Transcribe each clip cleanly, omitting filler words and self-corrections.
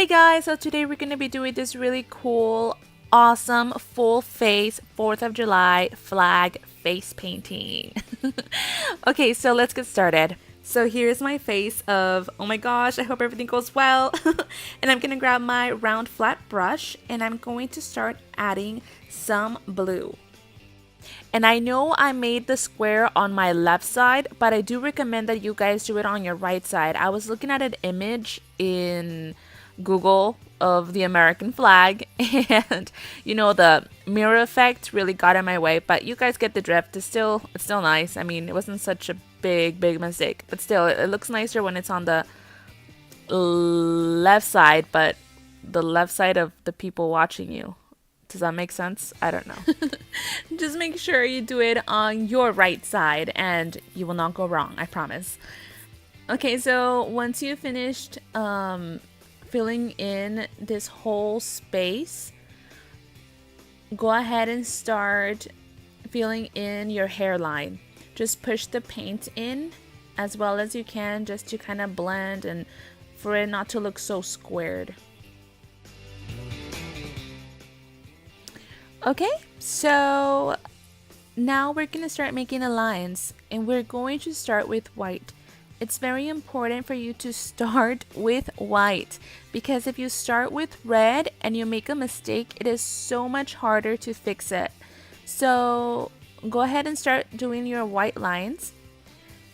Hey guys, so today we're going to be doing this really cool, awesome, full face 4th of July flag face painting. Okay, so let's get started. So here's my face of, oh my gosh, I hope everything goes well. And I'm going to grab my round flat brush and I'm going to start adding some blue. And I know I made the square on my left side, but I do recommend that you guys do it on your right side. I was looking at an image in Google of the American flag and you know the mirror effect really got in my way, but you guys get the drift. It's still nice. I mean, it wasn't such a big mistake, but still it looks nicer when it's on the left side, but the left side of the people watching you. Does that make sense? I don't know. Just make sure you do it on your right side and you will not go wrong, I promise. Okay, so once you finished filling in this whole space, go ahead and start filling in your hairline. Just push the paint in as well as you can just to kind of blend and for it not to look so squared. Okay, so now we're going to start making the lines and we're going to start with white. It's very important for you to start with white because if you start with red and you make a mistake, it is so much harder to fix it. So go ahead and start doing your white lines.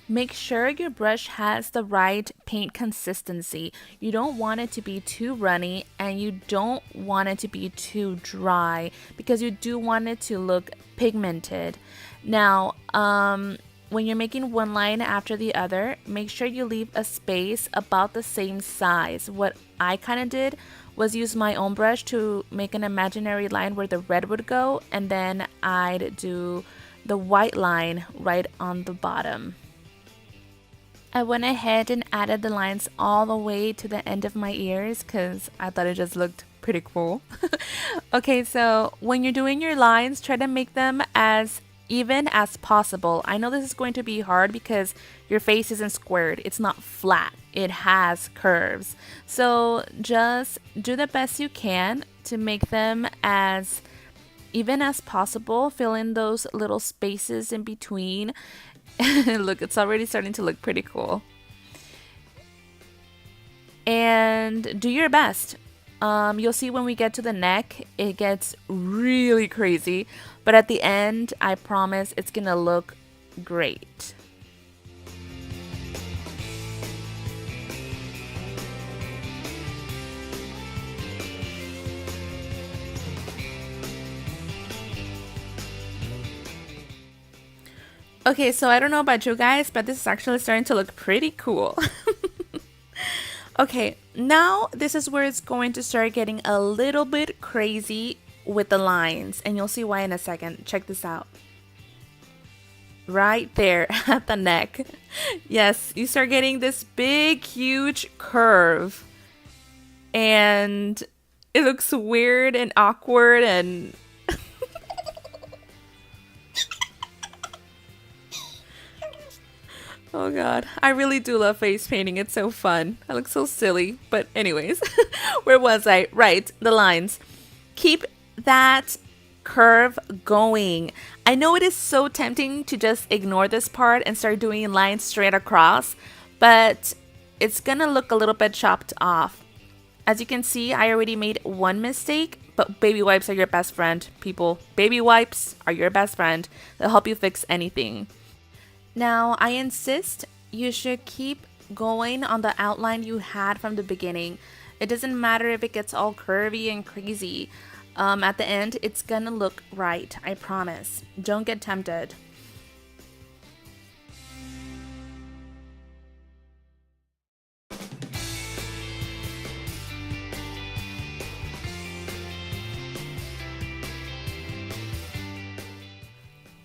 Make sure your brush has the right paint consistency. You don't want it to be too runny and you don't want it to be too dry because you do want it to look pigmented. Now, when you're making one line after the other, make sure you leave a space about the same size. What I kind of did was use my own brush to make an imaginary line where the red would go, and then I'd do the white line right on the bottom. I went ahead and added the lines all the way to the end of my ears because I thought it just looked pretty cool. Okay, so when you're doing your lines, try to make them as even as possible. I know this is going to be hard because your face isn't squared. It's not flat. It has curves. So just do the best you can to make them as even as possible. Fill in those little spaces in between. Look, it's already starting to look pretty cool. And do your best. You'll see when we get to the neck, it gets really crazy. But at the end, I promise it's gonna look great. Okay, so I don't know about you guys, but this is actually starting to look pretty cool. Okay, now this is where it's going to start getting a little bit crazy with the lines, and you'll see why in a second. Check this out. Right there at the neck. Yes, you start getting this big, huge curve, and it looks weird and awkward and oh god, I really do love face painting. It's so fun. I look so silly. But anyways, where was I? Right, the lines. Keep that curve going. I know it is so tempting to just ignore this part and start doing lines straight across, but it's gonna look a little bit chopped off. As you can see, I already made one mistake, but baby wipes are your best friend, people. Baby wipes are your best friend. They'll help you fix anything. Now, I insist you should keep going on the outline you had from the beginning. It doesn't matter if it gets all curvy and crazy. At the end, it's gonna look right, I promise. Don't get tempted.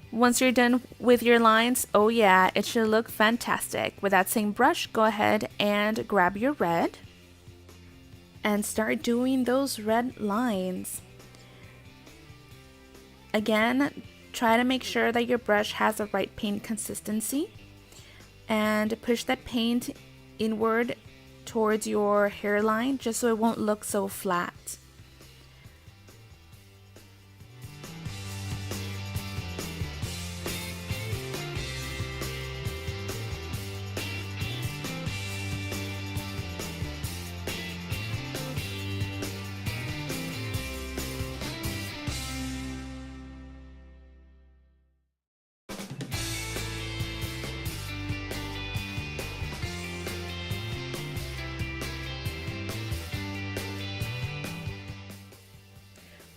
Once you're done with your lines, oh yeah, it should look fantastic. With that same brush, go ahead and grab your red and start doing those red lines. Again, try to make sure that your brush has the right paint consistency and push that paint inward towards your hairline just so it won't look so flat.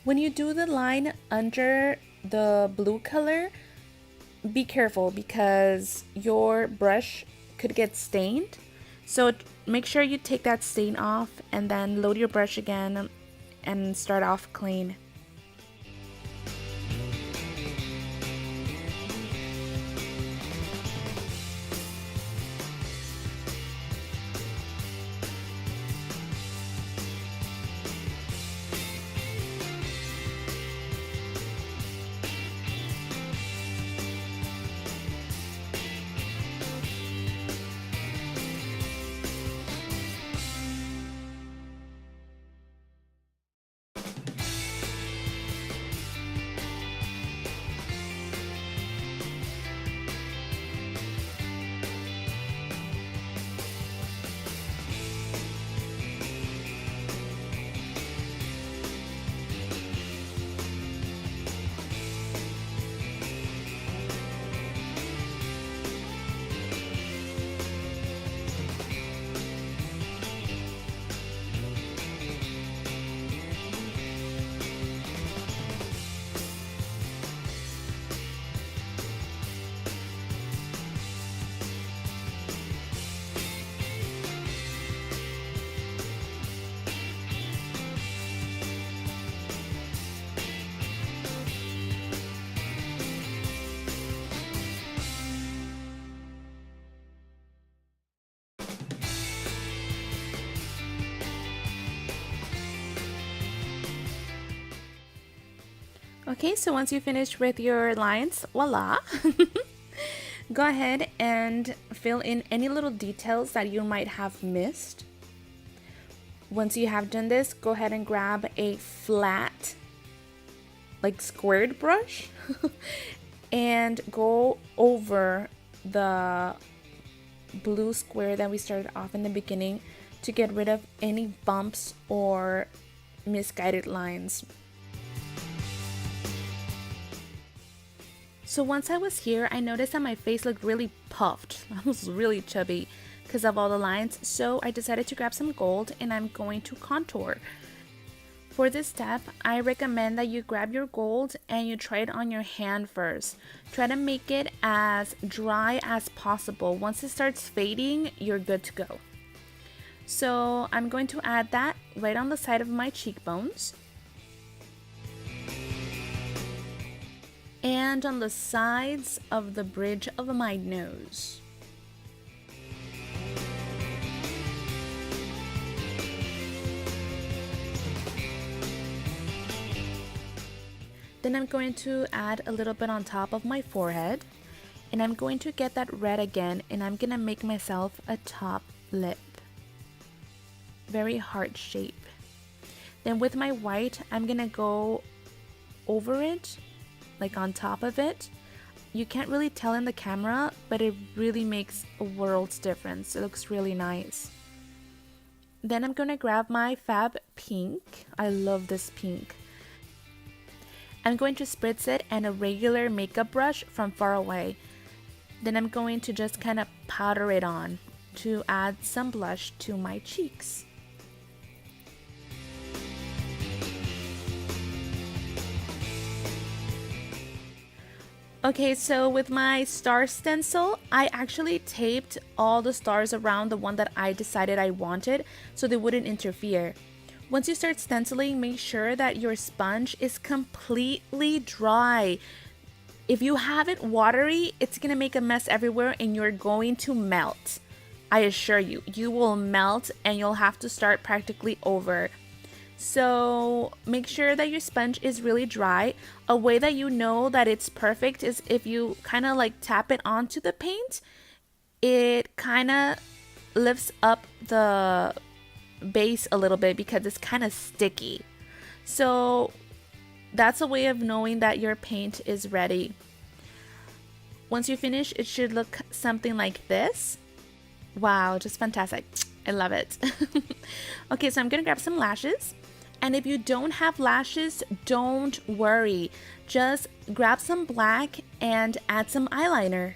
When you do the line under the blue color, be careful because your brush could get stained. So make sure you take that stain off and then load your brush again and start off clean. Okay, so once you finish with your lines, voila! Go ahead and fill in any little details that you might have missed. Once you have done this, go ahead and grab a flat, like squared brush and go over the blue square that we started off in the beginning to get rid of any bumps or misguided lines. So once I was here, I noticed that my face looked really puffed. I was really chubby because of all the lines. So I decided to grab some gold and I'm going to contour. For this step, I recommend that you grab your gold and you try it on your hand first. Try to make it as dry as possible. Once it starts fading, you're good to go. So I'm going to add that right on the side of my cheekbones. And on the sides of the bridge of my nose. Then I'm going to add a little bit on top of my forehead. And I'm going to get that red again and I'm going to make myself a top lip. Very heart shape. Then with my white, I'm going to go over it, like on top of it. You can't really tell in the camera, but it really makes a world's difference. It looks really nice. Then I'm gonna grab my Fab Pink. I love this pink. I'm going to spritz it and a regular makeup brush from far away. Then I'm going to just kind of powder it on to add some blush to my cheeks. Okay, so with my star stencil, I actually taped all the stars around the one that I decided I wanted so they wouldn't interfere. Once you start stenciling, make sure that your sponge is completely dry. If you have it watery, it's gonna make a mess everywhere and you're going to melt. I assure you, you will melt and you'll have to start practically over. So make sure that your sponge is really dry. A way that you know that it's perfect is if you kind of like tap it onto the paint, it kind of lifts up the base a little bit because it's kind of sticky. So that's a way of knowing that your paint is ready. Once you finish, it should look something like this. Wow, just fantastic. I love it. Okay, so I'm gonna grab some lashes. And if you don't have lashes, don't worry. Just grab some black and add some eyeliner.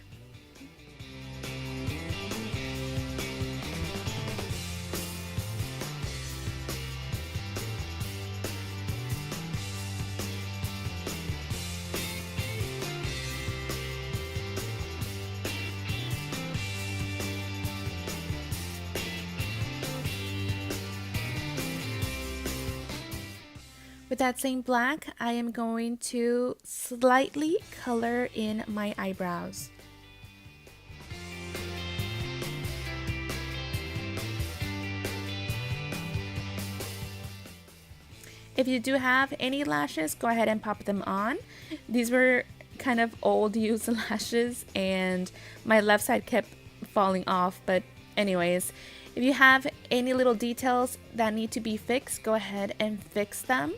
With that same black, I am going to slightly color in my eyebrows. If you do have any lashes, go ahead and pop them on. These were kind of old used lashes and my left side kept falling off, but anyways, if you have any little details that need to be fixed, go ahead and fix them.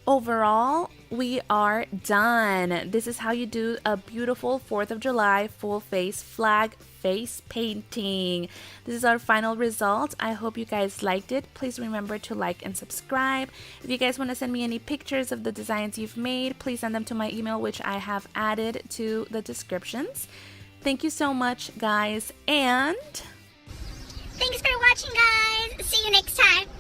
Overall, we are done. This is how you do a beautiful 4th of July full face flag face painting. This is our final result. I hope you guys liked it. Please remember to like and subscribe. If you guys want to send me any pictures of the designs you've made, please send them to my email, which I have added to the descriptions. Thank you so much, guys, and thanks for watching, guys. See you next time.